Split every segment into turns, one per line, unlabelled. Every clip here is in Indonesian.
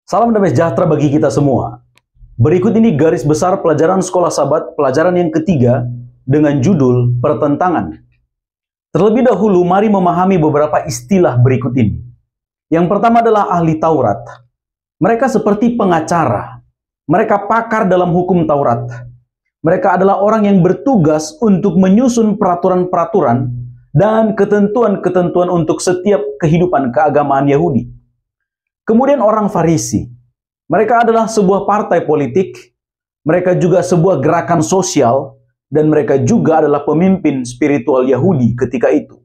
Salam damai sejahtera bagi kita semua. Berikut ini garis besar pelajaran Sekolah Sabat, pelajaran yang ketiga dengan judul Pertentangan. Terlebih dahulu, mari memahami beberapa istilah berikut ini. Yang pertama adalah ahli Taurat. Mereka seperti pengacara. Mereka pakar dalam hukum Taurat. Mereka adalah orang yang bertugas untuk menyusun peraturan-peraturan dan ketentuan-ketentuan untuk setiap kehidupan keagamaan Yahudi. Kemudian orang Farisi. Mereka adalah sebuah partai politik, mereka juga sebuah gerakan sosial, dan mereka juga adalah pemimpin spiritual Yahudi ketika itu.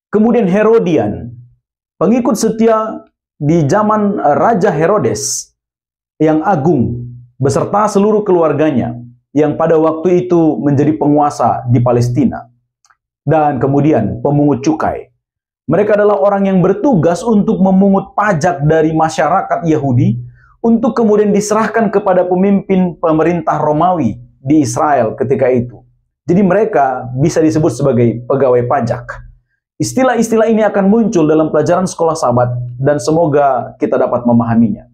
Kemudian Herodian, pengikut setia di zaman Raja Herodes yang agung, beserta seluruh keluarganya, yang pada waktu itu menjadi penguasa di Palestina. Dan kemudian pemungut cukai. Mereka adalah orang yang bertugas untuk memungut pajak dari masyarakat Yahudi untuk kemudian diserahkan kepada pemimpin pemerintah Romawi di Israel ketika itu. Jadi mereka bisa disebut sebagai pegawai pajak. Istilah-istilah ini akan muncul dalam pelajaran Sekolah Sabat dan semoga kita dapat memahaminya.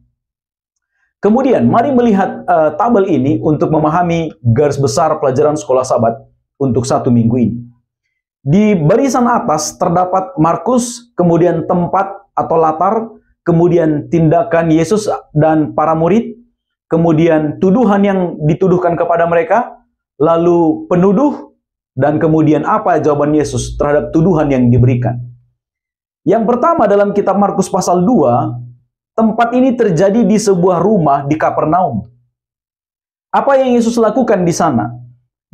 Kemudian mari melihat tabel ini untuk memahami garis besar pelajaran Sekolah Sabat untuk satu minggu ini. Di barisan atas terdapat Markus, kemudian tempat atau latar, kemudian tindakan Yesus dan para murid, kemudian tuduhan yang dituduhkan kepada mereka, lalu penuduh, dan kemudian apa jawaban Yesus terhadap tuduhan yang diberikan. Yang pertama dalam kitab Markus pasal 2, tempat ini terjadi di sebuah rumah di Kapernaum. Apa yang Yesus lakukan di sana?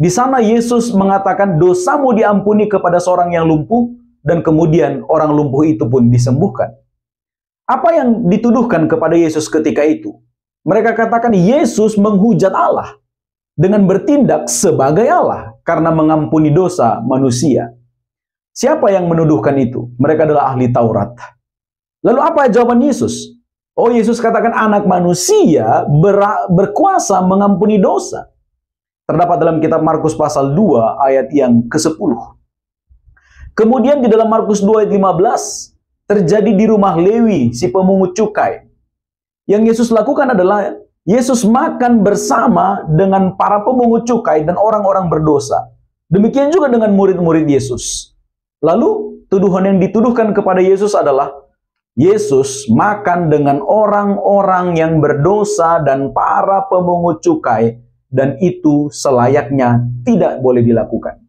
Di sana Yesus mengatakan dosamu diampuni kepada seorang yang lumpuh dan kemudian orang lumpuh itu pun disembuhkan. Apa yang dituduhkan kepada Yesus ketika itu? Mereka katakan Yesus menghujat Allah dengan bertindak sebagai Allah karena mengampuni dosa manusia. Siapa yang menuduhkan itu? Mereka adalah ahli Taurat. Lalu apa jawaban Yesus? Oh, Yesus katakan anak manusia berkuasa mengampuni dosa. Terdapat dalam kitab Markus pasal 2 ayat yang ke-10. Kemudian di dalam Markus 2 ayat 15 terjadi di rumah Lewi si pemungut cukai. Yang Yesus lakukan adalah Yesus makan bersama dengan para pemungut cukai dan orang-orang berdosa. Demikian juga dengan murid-murid Yesus. Lalu tuduhan yang dituduhkan kepada Yesus adalah Yesus makan dengan orang-orang yang berdosa dan para pemungut cukai. Dan itu selayaknya tidak boleh dilakukan.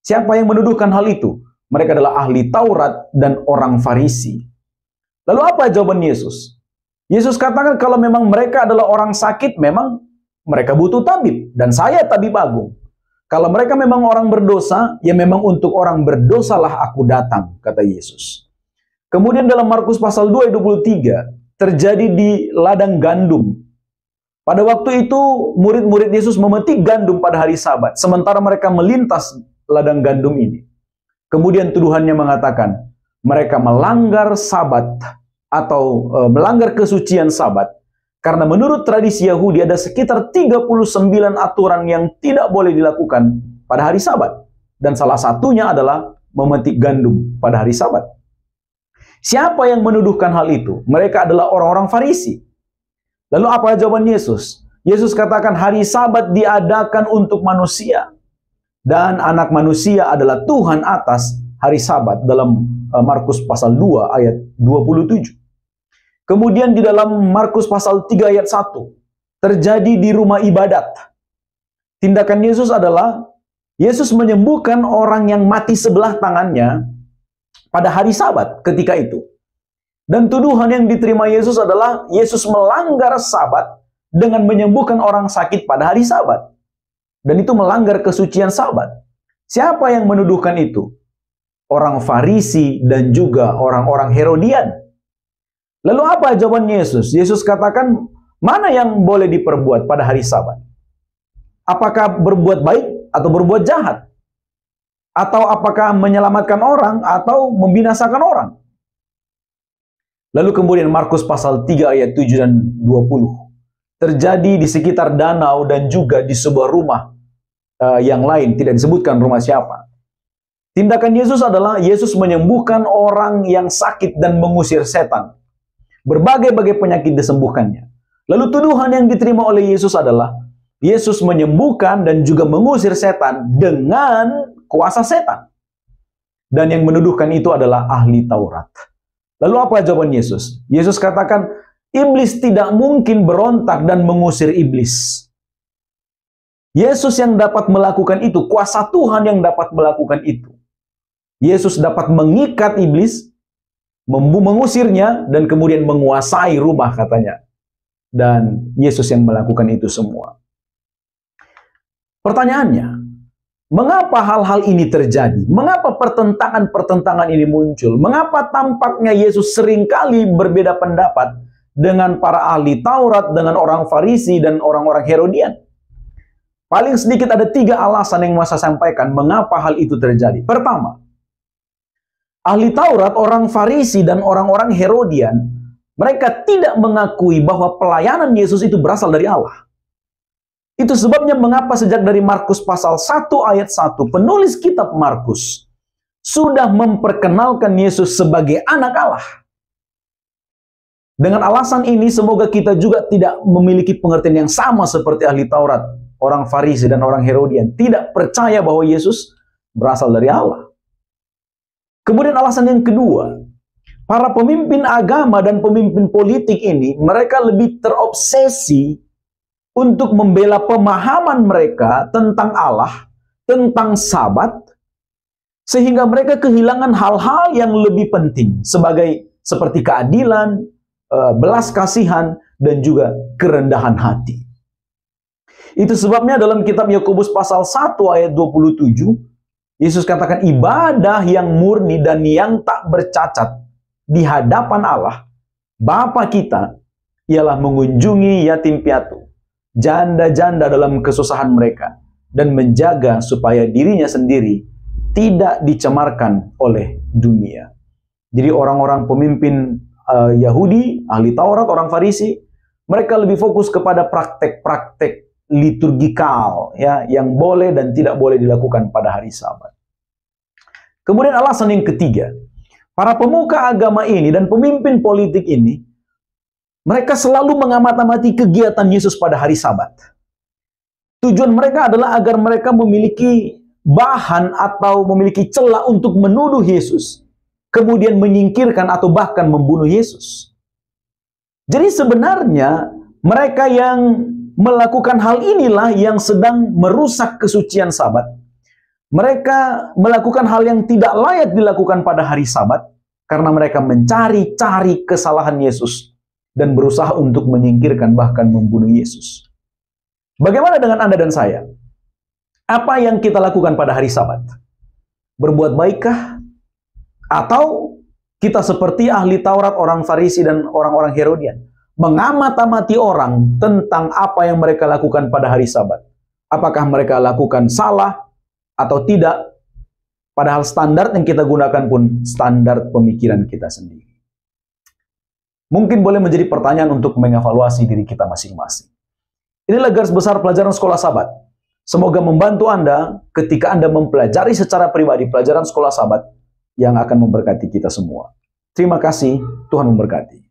Siapa yang menuduhkan hal itu? Mereka adalah ahli Taurat dan orang Farisi. Lalu apa jawaban Yesus? Yesus katakan kalau memang mereka adalah orang sakit, memang mereka butuh tabib. Dan saya tabib agung. Kalau mereka memang orang berdosa, ya memang untuk orang berdosalah aku datang, kata Yesus. Kemudian dalam Markus pasal 2 ayat 23, terjadi di ladang gandum. Pada waktu itu, murid-murid Yesus memetik gandum pada hari Sabat, sementara mereka melintas ladang gandum ini. Kemudian tuduhannya mengatakan, mereka melanggar Sabat atau melanggar kesucian Sabat, karena menurut tradisi Yahudi ada sekitar 39 aturan yang tidak boleh dilakukan pada hari Sabat. Dan salah satunya adalah memetik gandum pada hari Sabat. Siapa yang menuduhkan hal itu? Mereka adalah orang-orang Farisi. Lalu apa jawaban Yesus? Yesus katakan hari Sabat diadakan untuk manusia. Dan anak manusia adalah Tuhan atas hari Sabat dalam Markus pasal 2 ayat 27. Kemudian di dalam Markus pasal 3 ayat 1. Terjadi di rumah ibadat. Tindakan Yesus adalah Yesus menyembuhkan orang yang mati sebelah tangannya pada hari Sabat ketika itu. Dan tuduhan yang diterima Yesus adalah Yesus melanggar Sabat dengan menyembuhkan orang sakit pada hari Sabat. Dan itu melanggar kesucian Sabat. Siapa yang menuduhkan itu? Orang Farisi dan juga orang-orang Herodian. Lalu apa jawaban Yesus? Yesus katakan, mana yang boleh diperbuat pada hari Sabat? Apakah berbuat baik atau berbuat jahat? Atau apakah menyelamatkan orang atau membinasakan orang? Lalu kemudian Markus pasal 3 ayat 7 dan 20. Terjadi di sekitar danau dan juga di sebuah rumah yang lain. Tidak disebutkan rumah siapa. Tindakan Yesus adalah Yesus menyembuhkan orang yang sakit dan mengusir setan. Berbagai-bagai penyakit disembuhkannya. Lalu tuduhan yang diterima oleh Yesus adalah Yesus menyembuhkan dan juga mengusir setan dengan kuasa setan. Dan yang menuduhkan itu adalah ahli Taurat. Lalu apa jawaban Yesus? Yesus katakan, iblis tidak mungkin berontak dan mengusir iblis. Yesus yang dapat melakukan itu, kuasa Tuhan yang dapat melakukan itu. Yesus dapat mengikat iblis, mengusirnya, dan kemudian menguasai rumah katanya. Dan Yesus yang melakukan itu semua. Pertanyaannya, mengapa hal-hal ini terjadi? Mengapa pertentangan-pertentangan ini muncul? Mengapa tampaknya Yesus seringkali berbeda pendapat dengan para ahli Taurat, dengan orang Farisi, dan orang-orang Herodian? Paling sedikit ada 3 alasan yang mau saya sampaikan mengapa hal itu terjadi. Pertama, ahli Taurat, orang Farisi, dan orang-orang Herodian, mereka tidak mengakui bahwa pelayanan Yesus itu berasal dari Allah. Itu sebabnya mengapa sejak dari Markus pasal 1 ayat 1, penulis kitab Markus sudah memperkenalkan Yesus sebagai anak Allah. Dengan alasan ini, semoga kita juga tidak memiliki pengertian yang sama seperti ahli Taurat, orang Farisi, dan orang Herodian. Tidak percaya bahwa Yesus berasal dari Allah. Kemudian alasan yang kedua, para pemimpin agama dan pemimpin politik ini, mereka lebih terobsesi untuk membela pemahaman mereka tentang Allah, tentang Sabat, sehingga mereka kehilangan hal-hal yang lebih penting seperti keadilan, belas kasihan, dan juga kerendahan hati. Itu sebabnya dalam kitab Yakobus pasal 1 ayat 27, Yesus katakan ibadah yang murni dan yang tak bercacat di hadapan Allah, Bapa kita, ialah mengunjungi yatim piatu, janda-janda dalam kesusahan mereka, dan menjaga supaya dirinya sendiri tidak dicemarkan oleh dunia. Jadi orang-orang pemimpin Yahudi, ahli Taurat, orang Farisi, mereka lebih fokus kepada praktek-praktek liturgikal ya, yang boleh dan tidak boleh dilakukan pada hari Sabat. Kemudian alasan yang ketiga, para pemuka agama ini dan pemimpin politik ini, mereka selalu mengamati kegiatan Yesus pada hari Sabat. Tujuan mereka adalah agar mereka memiliki bahan atau memiliki celah untuk menuduh Yesus, kemudian menyingkirkan atau bahkan membunuh Yesus. Jadi sebenarnya mereka yang melakukan hal inilah yang sedang merusak kesucian Sabat. Mereka melakukan hal yang tidak layak dilakukan pada hari Sabat karena mereka mencari-cari kesalahan Yesus dan berusaha untuk menyingkirkan bahkan membunuh Yesus. Bagaimana dengan Anda dan saya? Apa yang kita lakukan pada hari Sabat? Berbuat baikkah? Atau kita seperti ahli Taurat, orang Farisi, dan orang-orang Herodian, mengamati orang tentang apa yang mereka lakukan pada hari Sabat? Apakah mereka lakukan salah atau tidak? Padahal standar yang kita gunakan pun standar pemikiran kita sendiri. Mungkin boleh menjadi pertanyaan untuk mengevaluasi diri kita masing-masing. Inilah garis besar pelajaran sekolah Sabat. Semoga membantu Anda ketika Anda mempelajari secara pribadi pelajaran sekolah Sabat yang akan memberkati kita semua. Terima kasih, Tuhan memberkati.